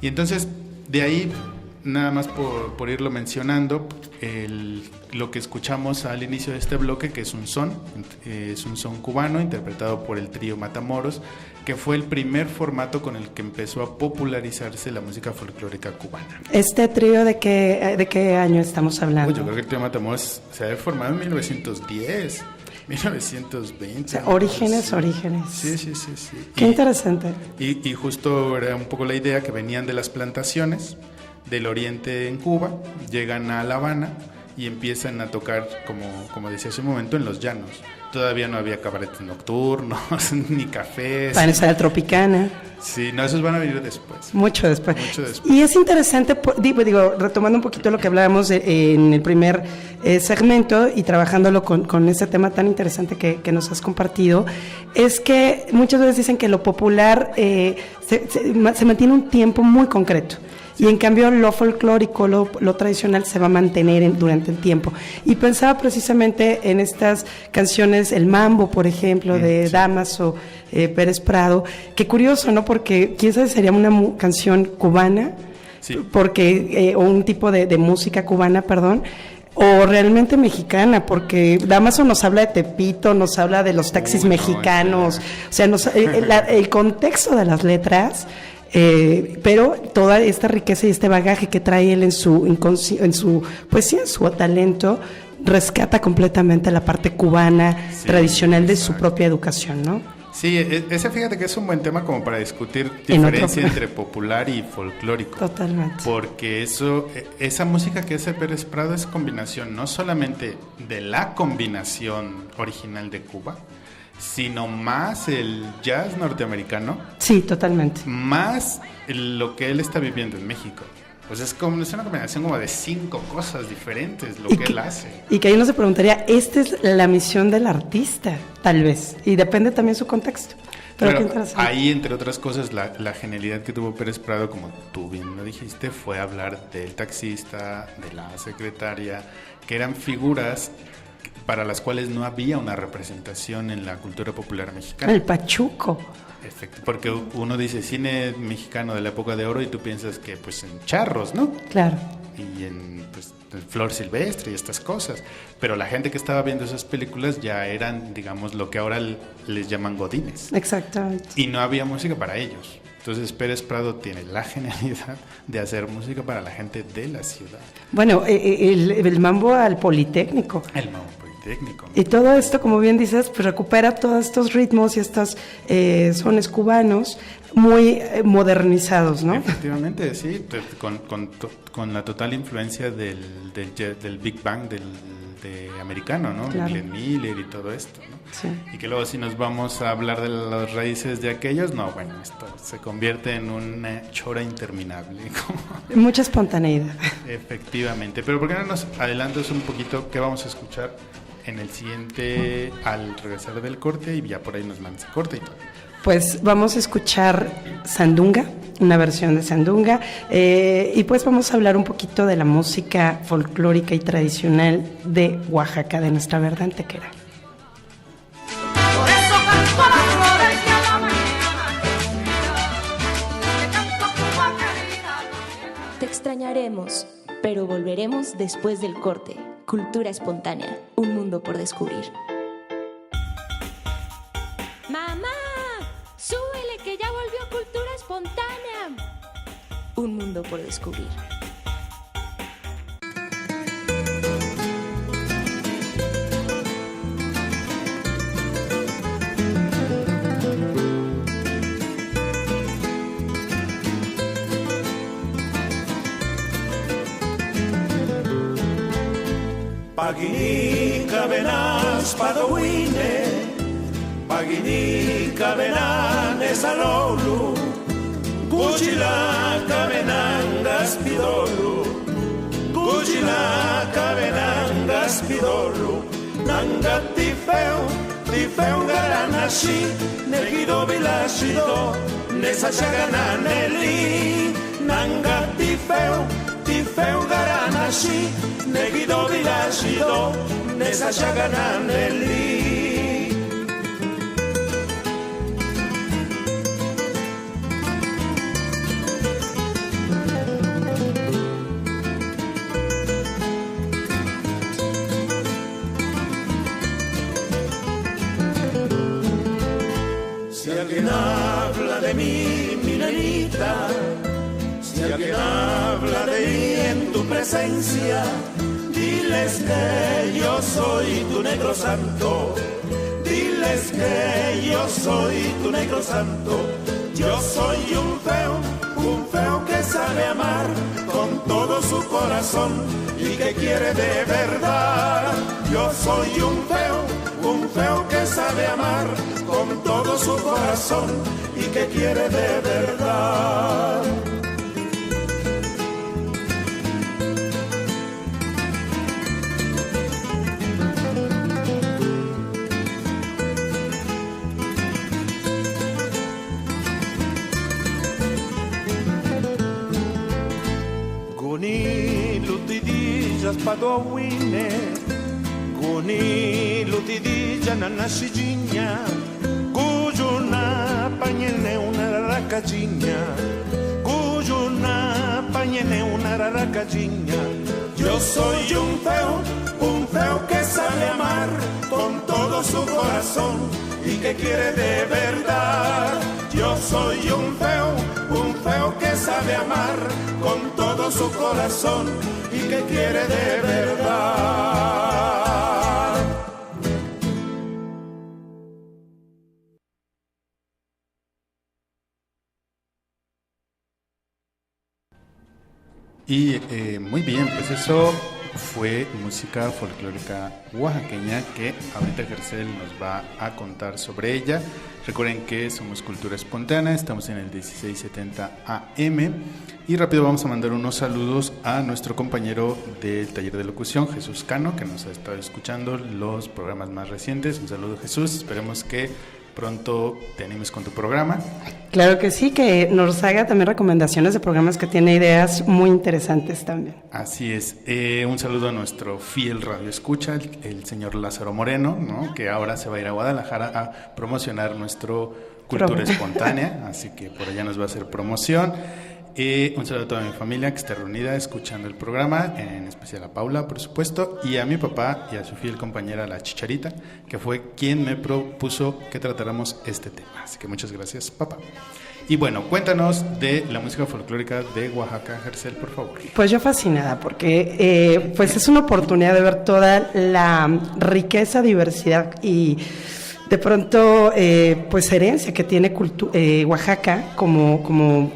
Y entonces, de ahí, nada más por irlo mencionando, lo que escuchamos al inicio de este bloque, que es un son cubano interpretado por el trío Matamoros, que fue el primer formato con el que empezó a popularizarse la música folclórica cubana. ¿Este trío de qué año estamos hablando? Yo creo que el trío Matamoros se había formado en 1910, 1920. O sea, orígenes. Sí. Qué interesante. Y justo era un poco la idea que venían de las plantaciones del oriente en Cuba, llegan a La Habana y empiezan a tocar, como decía hace un momento, en los llanos. Todavía no había cabarets nocturnos, ni cafés. Van a estar Tropicana. Sí, no, esos van a venir después. Mucho después. Y es interesante, digo, retomando un poquito lo que hablábamos en el primer segmento y trabajándolo con ese tema tan interesante que nos has compartido, es que muchas veces dicen que lo popular se mantiene un tiempo muy concreto. Y en cambio lo folclórico, lo tradicional se va a mantener durante el tiempo. Y pensaba precisamente en estas canciones, el mambo, por ejemplo, de Damaso Pérez Prado, que curioso, ¿no? Porque quién sabe, sería una canción cubana, porque o un tipo de música cubana, perdón, o realmente mexicana, porque Damaso nos habla de Tepito, nos habla de los taxis mexicanos, o sea, el contexto de las letras. Pero toda esta riqueza y este bagaje que trae él en su talento, rescata completamente la parte cubana tradicional de su propia educación, ¿no? Sí, ese fíjate que es un buen tema como para discutir En otro diferencia plan. entre popular y folclórico. Totalmente. Porque esa música que hace Pérez Prado es combinación no solamente de la combinación original de Cuba, sino más el jazz norteamericano, Sí, totalmente. más lo que él está viviendo en México. Pues es una combinación como de 5 cosas diferentes lo que él hace. Y que ahí uno se preguntaría, ¿esta es la misión del artista? Tal vez. Y depende también su contexto. Pero qué interesante. Ahí, entre otras cosas, la genialidad que tuvo Pérez Prado, como tú bien lo dijiste, fue hablar del taxista, de la secretaria, que eran figuras para las cuales no había una representación en la cultura popular mexicana. El pachuco. Porque uno dice cine mexicano de la época de oro y tú piensas que pues en charros, ¿no? Claro. Y en Flor Silvestre y estas cosas. Pero la gente que estaba viendo esas películas ya eran, digamos, lo que ahora les llaman godines. Exactamente. Y no había música para ellos. Entonces Pérez Prado tiene la genialidad de hacer música para la gente de la ciudad. Bueno, el mambo al Politécnico. El mambo politécnico. Y todo esto, como bien dices, pues recupera todos estos ritmos y estos sones cubanos muy modernizados, ¿no? Efectivamente, sí, con la total influencia del Big Bang de americano, ¿no? Claro. Glenn Miller y todo esto, ¿no? Sí. Y que luego si nos vamos a hablar de las raíces de aquellos, no, bueno, esto se convierte en una chora interminable. Mucha espontaneidad. Efectivamente, pero ¿por qué no nos adelantas un poquito qué vamos a escuchar en el siguiente al regresar del corte y ya por ahí nos mandas el corte y todo? Pues vamos a escuchar Sandunga, una versión de Sandunga, y pues vamos a hablar un poquito de la música folclórica y tradicional de Oaxaca, de nuestra verdad antequera. Por eso canto a las flores y a la mañana, le canto a Cuba querida. Te extrañaremos, pero volveremos después del corte. Cultura espontánea, un mundo por descubrir. ¡Mamá! ¡Súbele que ya volvió Cultura Espontánea! Un mundo por descubrir. Paginica venas padowine, paginica venanes alolu, Kuchilaka venangas pidolu, Kuchilaka venangas pidolu, Nanga tifeu garanashi, Negido vilashido, Nesachagananeli, Nanga tifeu garanashi, Negido vilashido, Nesachagananeli. Si alguien habla de mí, mi nenita, si alguien habla de mí en tu presencia, diles que yo soy tu negro santo, diles que yo soy tu negro santo. Yo soy un feo que sabe amar con todo su corazón y que quiere de verdad. Yo soy un feo que sabe amar con todo su corazón y que quiere de verdad. Guni lutidijas padowine, Guni lutidija nanashijinya, Gujuna pañene una raracajinya, Gujuna pañene una raracajinya. Yo soy un feo que sabe amar con todo su corazón y que quiere de verdad. Yo soy un feo que sabe amar con todo su corazón y que quiere de verdad. Y muy bien, pues eso fue música folclórica oaxaqueña que ahorita Gercel nos va a contar sobre ella. Recuerden que somos Cultura Espontánea, estamos en el 1670 AM y rápido vamos a mandar unos saludos a nuestro compañero del taller de locución, Jesús Cano, que nos ha estado escuchando los programas más recientes. Un saludo, Jesús, esperemos que pronto te animes con tu programa. Claro que sí, que nos haga también recomendaciones de programas que tiene ideas muy interesantes también. Así es. Un saludo a nuestro fiel radio escucha, el señor Lázaro Moreno, ¿no? Que ahora se va a ir a Guadalajara a promocionar nuestro Cultura Espontánea, así que por allá nos va a hacer promoción. Un saludo a toda mi familia que está reunida escuchando el programa, en especial a Paula, por supuesto, y a mi papá y a su fiel compañera, la Chicharita, que fue quien me propuso que tratáramos este tema. Así que muchas gracias, papá. Y bueno, cuéntanos de la música folclórica de Oaxaca, Gercel, por favor. Pues yo fascinada, porque pues es una oportunidad de ver toda la riqueza, diversidad y de pronto pues herencia que tiene Oaxaca como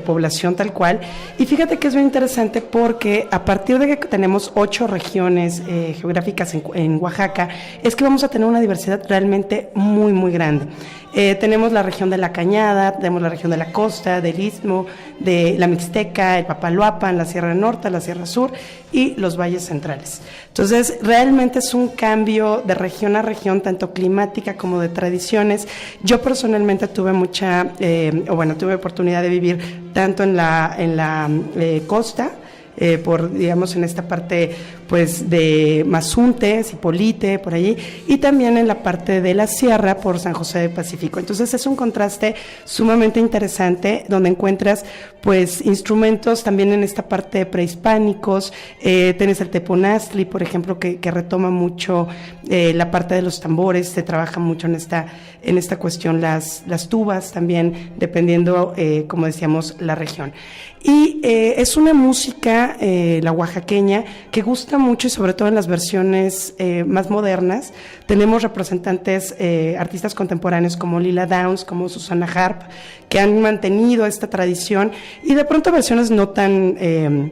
población tal cual. Y fíjate que es muy interesante porque a partir de que tenemos 8 regiones geográficas en Oaxaca, es que vamos a tener una diversidad realmente muy, muy grande. Tenemos la región de la Cañada, tenemos la región de la costa, del Istmo, de la Mixteca, el Papaloapan, la Sierra Norte, la Sierra Sur y los valles centrales. Entonces, realmente es un cambio de región a región, tanto climática como de tradiciones. Yo personalmente tuve tuve oportunidad de vivir tanto en la costa, digamos en esta parte pues de Mazunte, Zipolite, por allí, y también en la parte de la sierra por San José del Pacífico. Entonces es un contraste sumamente interesante donde encuentras pues instrumentos también en esta parte prehispánicos. Tenés el teponaztli, por ejemplo, que retoma mucho la parte de los tambores, se trabaja mucho en esta cuestión las tubas también, dependiendo, como decíamos, la región. Y es una música, la oaxaqueña, que gusta mucho y sobre todo en las versiones más modernas. Tenemos representantes, artistas contemporáneos como Lila Downs, como Susana Harp, que han mantenido esta tradición y de pronto versiones no tan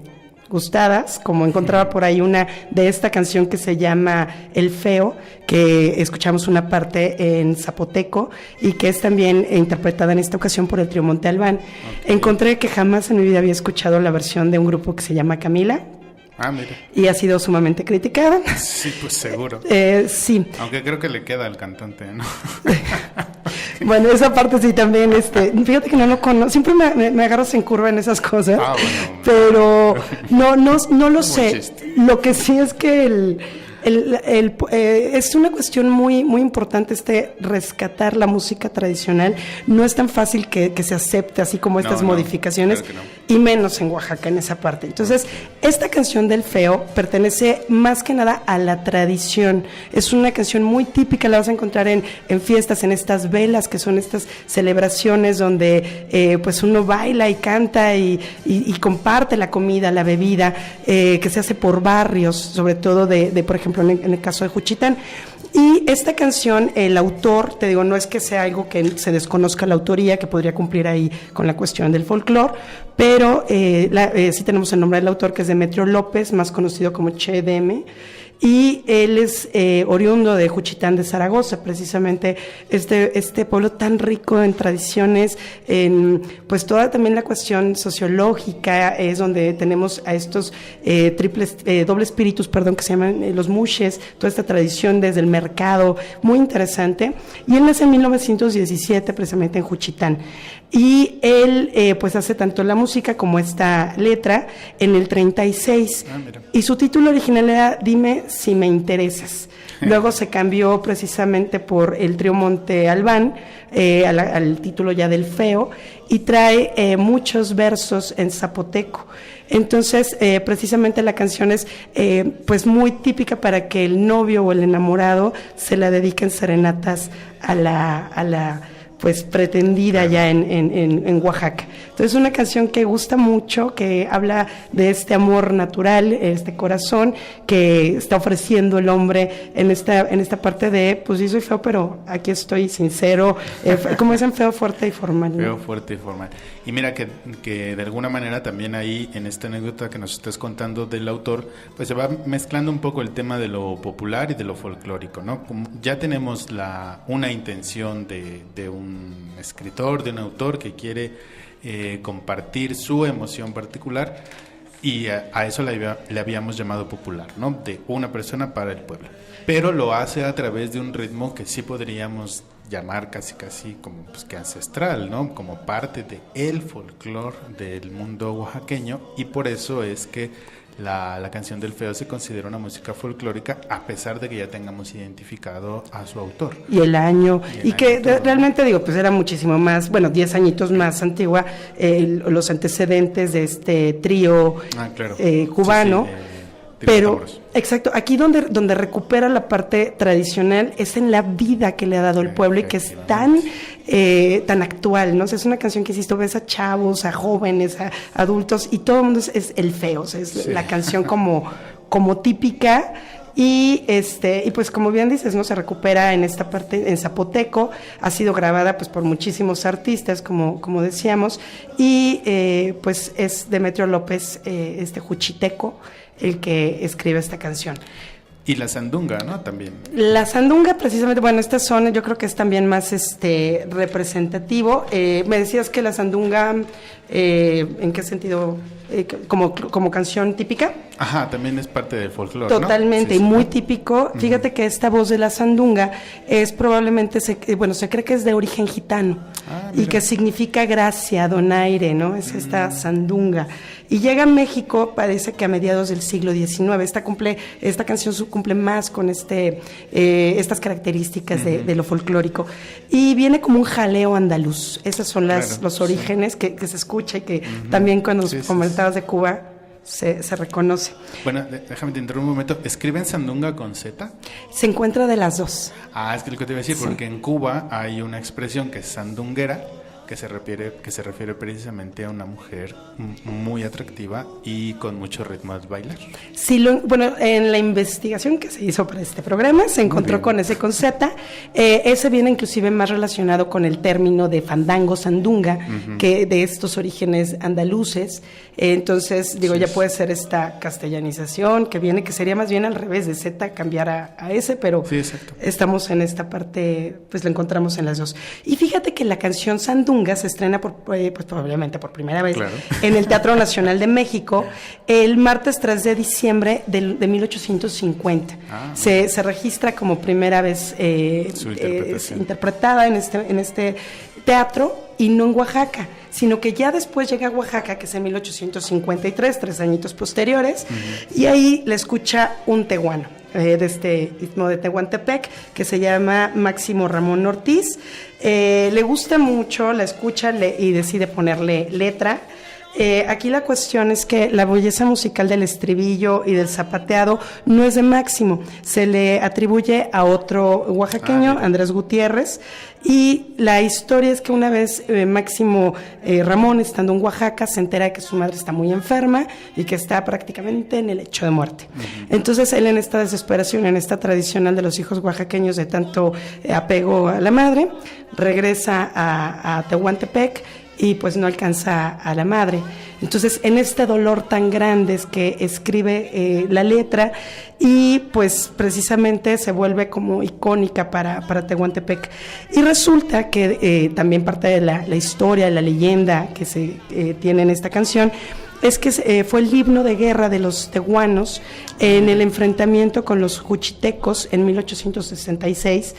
gustadas, como encontraba por ahí una de esta canción que se llama El Feo, que escuchamos una parte en zapoteco y que es también interpretada en esta ocasión por el Trío Monte Albán. Okay. Encontré que jamás en mi vida había escuchado la versión de un grupo que se llama Camila. Ah, mira. Y ha sido sumamente criticada. Sí, pues seguro. Sí. Aunque creo que le queda al cantante, ¿no? Bueno, esa parte sí también, fíjate que no lo conozco, siempre me agarras en curva en esas cosas, bueno, pero no lo sé. Chiste. Lo que sí es que es una cuestión muy, muy importante rescatar la música tradicional. No es tan fácil que se acepte así como estas modificaciones, claro y menos en Oaxaca en esa parte. Entonces, esta canción del Feo pertenece más que nada a la tradición. Es una canción muy típica, la vas a encontrar en fiestas, en estas velas, que son estas celebraciones donde pues uno baila y canta y comparte la comida, la bebida, que se hace por barrios, sobre todo de por ejemplo, en el caso de Juchitán. Y esta canción, el autor, te digo, no es que sea algo que se desconozca la autoría, que podría cumplir ahí con la cuestión del folclore, pero sí tenemos el nombre del autor, que es Demetrio López, más conocido como Che DM, y él es oriundo de Juchitán de Zaragoza, precisamente este pueblo tan rico en tradiciones, en pues toda también la cuestión sociológica, es donde tenemos a estos doble espíritus, que se llaman los mushes, toda esta tradición desde el mercado, muy interesante, y él nace en 1917 precisamente en Juchitán. Y él pues hace tanto la música como esta letra en el 36. Y su título original era Dime si me interesas. Luego se cambió precisamente por el Trío Monte Albán, al título ya del Feo, y trae muchos versos en zapoteco. Entonces, precisamente la canción es pues muy típica para que el novio o el enamorado se la dediquen serenatas a la pues pretendida ya en Oaxaca. Entonces Entonces es una canción que gusta mucho, que habla de este amor natural, este corazón que está ofreciendo el hombre en esta parte de, pues sí soy feo, pero aquí estoy sincero, como dicen, feo, fuerte y formal, ¿no? Feo, fuerte y formal. Y mira que de alguna manera también ahí en esta anécdota que nos estás contando del autor, pues se va mezclando un poco el tema de lo popular y de lo folclórico, ¿no? Como ya tenemos una intención de un escritor, de un autor que quiere compartir su emoción particular, y a eso le habíamos llamado popular, ¿no? De una persona para el pueblo. Pero lo hace a través de un ritmo que sí podríamos llamar casi como pues que ancestral, ¿no? Como parte de el folclore del mundo oaxaqueño, y por eso es que la canción del feo se considera una música folclórica, a pesar de que ya tengamos identificado a su autor. Y el año, y que realmente digo, pues era muchísimo más, 10 añitos más antigua, los antecedentes de este trío claro. Cubano. Sí, pero, exacto, aquí donde recupera la parte tradicional es en la vida que le ha dado el pueblo y que es tan actual, ¿no? O sea, es una canción que, insisto, ves a chavos, a jóvenes, a adultos, y todo el mundo es el feo, o sea, es la canción como típica. Y pues como bien dices, ¿no? Se recupera en esta parte en zapoteco, ha sido grabada pues por muchísimos artistas, como decíamos, y pues es Demetrio López, juchiteco, el que escribe esta canción. Y la sandunga, ¿no? También. La sandunga, precisamente, esta zona yo creo que es también más representativo. Me decías que la sandunga, ¿en qué sentido? Como canción típica. Ajá, también es parte del folclore, totalmente, ¿no? Sí, y muy típico. Fíjate que esta voz de la sandunga es probablemente, se cree que es de origen gitano, y que significa gracia, donaire, ¿no? Es esta sandunga. Y llega a México, parece que a mediados del siglo XIX. Esta canción cumple más con estas características de lo folclórico. Y viene como un jaleo andaluz. Esos son los orígenes que se escucha, y que también cuando comentabas de Cuba se reconoce. Bueno, déjame te interrumpir un momento. ¿Escriben sandunga con Z? Se encuentra de las dos. Es que lo que te iba a decir, porque en Cuba hay una expresión que es sandunguera, que se refiere precisamente a una mujer muy atractiva y con mucho ritmo al bailar. Sí, en la investigación que se hizo para este programa se encontró con ese concepto. Ese viene inclusive más relacionado con el término de fandango, sandunga, que de estos orígenes andaluces. Entonces, ya puede ser esta castellanización que sería más bien al revés, de Z cambiar a S, pero estamos en esta parte, pues lo encontramos en las dos. Y fíjate que la canción Sandunga se estrena pues probablemente por primera vez en el Teatro Nacional de México el martes 3 de diciembre de 1850. Se registra como primera vez interpretada en este teatro, y no en Oaxaca, sino que ya después llega a Oaxaca, que es en 1853, 3 añitos posteriores, y ahí le escucha un tehuano de este istmo de Tehuantepec, que se llama Máximo Ramón Ortiz. Le gusta mucho, la escucha y decide ponerle letra. Aquí la cuestión es que la belleza musical del estribillo y del zapateado no es de Máximo, se le atribuye a otro oaxaqueño, Andrés Gutiérrez, y la historia es que una vez Máximo Ramón, estando en Oaxaca, se entera de que su madre está muy enferma y que está prácticamente en el lecho de muerte. Entonces él, en esta desesperación, en esta tradicional de los hijos oaxaqueños de tanto apego a la madre, regresa a Tehuantepec y pues no alcanza a la madre. Entonces, en este dolor tan grande es que escribe la letra, y pues precisamente se vuelve como icónica para Tehuantepec. Y resulta que también parte de la historia, la leyenda que se tiene en esta canción, es que fue el himno de guerra de los tehuanos en el enfrentamiento con los juchitecos en 1866,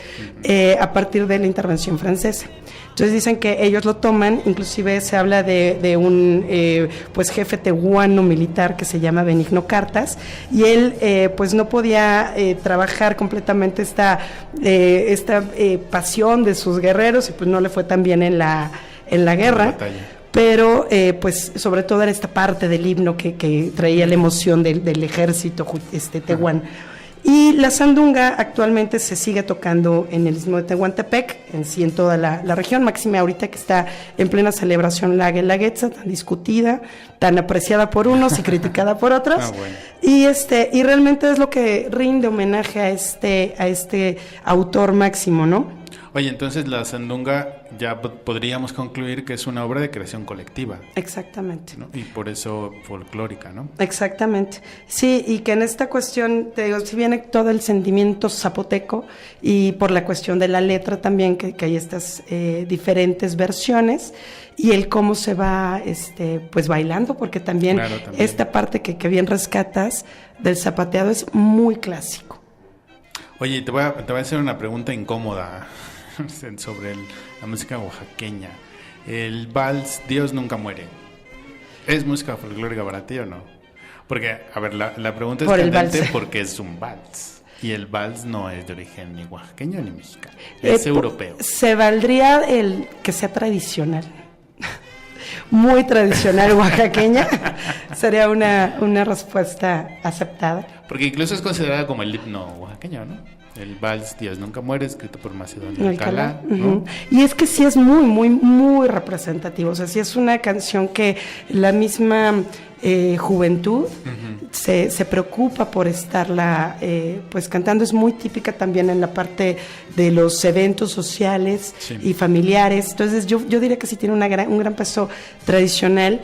a partir de la intervención francesa. Entonces dicen que ellos lo toman, inclusive se habla de un pues jefe tehuano militar que se llama Benigno Cartas, y él pues no podía trabajar completamente esta pasión de sus guerreros, y pues no le fue tan bien en la guerra. Pero pues sobre todo era esta parte del himno que traía la emoción del ejército tehuano. Y la sandunga actualmente se sigue tocando en el Istmo de Tehuantepec, en sí en toda la región, máxime ahorita que está en plena celebración la Guelaguetza, tan discutida, tan apreciada por unos y criticada por otros. Bueno. Y realmente es lo que rinde homenaje a este autor máximo, ¿no? Oye, entonces la sandunga ya podríamos concluir que es una obra de creación colectiva. Exactamente. ¿No? Y por eso folclórica, ¿no? Exactamente. Sí, y que en esta cuestión, te digo, si viene todo el sentimiento zapoteco y por la cuestión de la letra también, que hay estas diferentes versiones y el cómo se va pues bailando, porque también, Claro, también. esta parte que bien rescatas del zapateado es muy clásico. Oye, te voy a hacer una pregunta incómoda sobre la música oaxaqueña. El vals Dios nunca muere, ¿es música folclórica para ti o no? Porque, a ver, la pregunta es Por el candente vals. porque es un vals. Y el vals no es de origen ni oaxaqueño ni mexicano, es europeo. Se valdría el que sea tradicional. Muy tradicional oaxaqueña. Sería una respuesta aceptada. Porque incluso es considerada como el himno oaxaqueño, ¿no? El vals Dios nunca muere, escrito por Macedonio Alcalá, ¿no? Ujú. Y es que sí es muy, muy, muy representativo. O sea, sí es una canción que la misma juventud se preocupa por estarla pues cantando. Es muy típica también en la parte de los eventos sociales y familiares. Entonces yo diría que sí tiene un gran peso tradicional.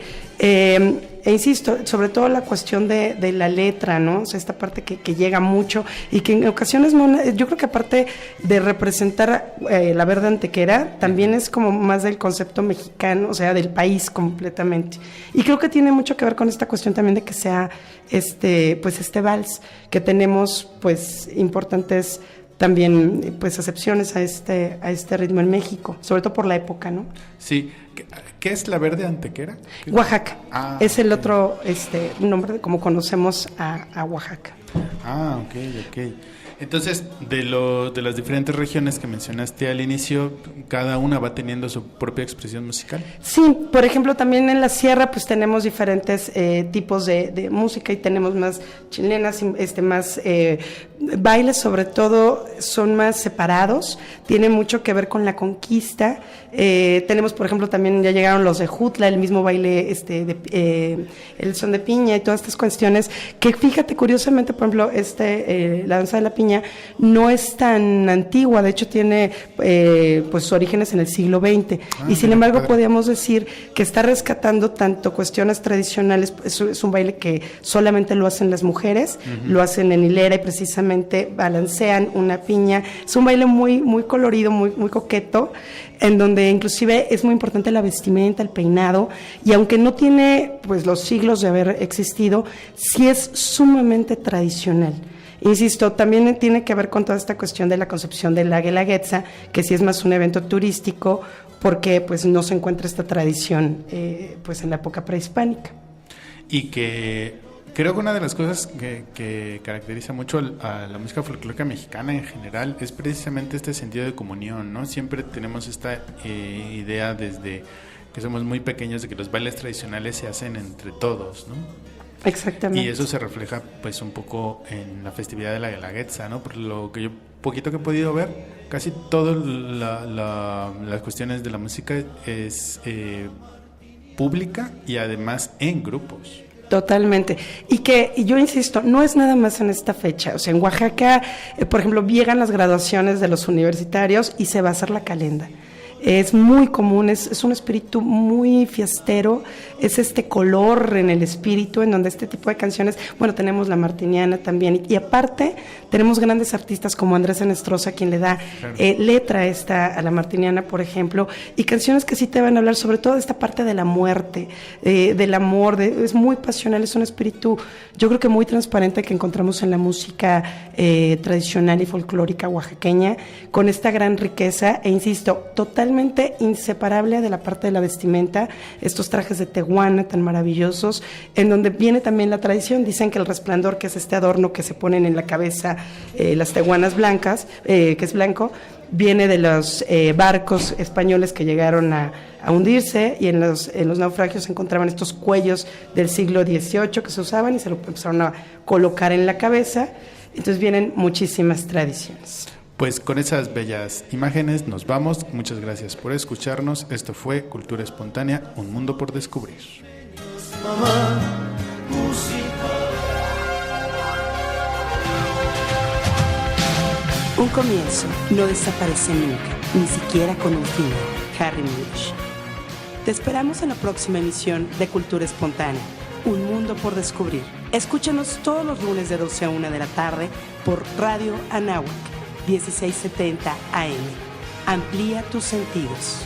E insisto, sobre todo la cuestión de la letra, ¿no? O sea, esta parte que llega mucho y que en ocasiones yo creo que aparte de representar la verde antequera, también es como más del concepto mexicano, o sea, del país completamente. Y creo que tiene mucho que ver con esta cuestión también de que sea pues este vals, que tenemos pues importantes también pues acepciones a este ritmo en México, sobre todo por la época, ¿no? Sí. ¿Qué es la verde antequera? Oaxaca. Es el ok. otro nombre como conocemos a Oaxaca. Ah, ok. Entonces, de las diferentes regiones que mencionaste al inicio, cada una va teniendo su propia expresión musical. Sí, por ejemplo, también en la sierra pues tenemos diferentes tipos de música y tenemos más chilenas, más bailes, sobre todo son más separados, tiene mucho que ver con la conquista. Tenemos, por ejemplo, también ya llegaron los de Jutla, el mismo baile el son de piña y todas estas cuestiones que, fíjate, curiosamente, por ejemplo, la danza de la piña no es tan antigua, de hecho tiene pues sus orígenes en el siglo XX y sin embargo podríamos decir que está rescatando tanto cuestiones tradicionales. Es un baile que solamente lo hacen las mujeres, lo hacen en hilera y precisamente balancean una piña. Es un baile muy, muy colorido, muy, muy coqueto, en donde inclusive es muy importante la vestimenta, el peinado, y aunque no tiene pues los siglos de haber existido, sí es sumamente tradicional. Insisto, también tiene que ver con toda esta cuestión de la concepción de la Guelaguetza, que sí es más un evento turístico, porque pues no se encuentra esta tradición pues en la época prehispánica. Y que creo que una de las cosas que caracteriza mucho a la música folclórica mexicana en general es precisamente este sentido de comunión, ¿no? Siempre tenemos esta idea desde que somos muy pequeños de que los bailes tradicionales se hacen entre todos, ¿no? Exactamente. Y eso se refleja pues un poco en la festividad de la Guelaguetza, ¿no? Por lo que yo poquito que he podido ver, casi todas las cuestiones de la música es pública y además en grupos. Totalmente. Y yo insisto, no es nada más en esta fecha. O sea, en Oaxaca, por ejemplo, llegan las graduaciones de los universitarios y se va a hacer la calenda. Es muy común, es un espíritu muy fiestero, es este color en el espíritu en donde este tipo de canciones, bueno, tenemos la martiniana también, y aparte tenemos grandes artistas como Andrés Enestrosa, quien le da letra a la martiniana, por ejemplo, y canciones que sí te van a hablar sobre todo de esta parte de la muerte, del amor, es muy pasional, es un espíritu, yo creo que muy transparente que encontramos en la música tradicional y folclórica oaxaqueña, con esta gran riqueza, e insisto, totalmente inseparable de la parte de la vestimenta, estos trajes de tehuana tan maravillosos, en donde viene también la tradición. Dicen que el resplandor, que es este adorno que se ponen en la cabeza, las tehuanas blancas, que es blanco, viene de los barcos españoles que llegaron a hundirse, y en los naufragios se encontraban estos cuellos del siglo XVIII que se usaban y se lo empezaron a colocar en la cabeza. Entonces vienen muchísimas tradiciones. Pues con esas bellas imágenes nos vamos. Muchas gracias por escucharnos. Esto fue Cultura Espontánea, un mundo por descubrir. Un comienzo no desaparece nunca, ni siquiera con un final. Harry Mulisch. Te esperamos en la próxima emisión de Cultura Espontánea, un mundo por descubrir. Escúchanos todos los lunes de 12 a 1 de la tarde por Radio Anáhuac, 1670 AM. Amplía tus sentidos.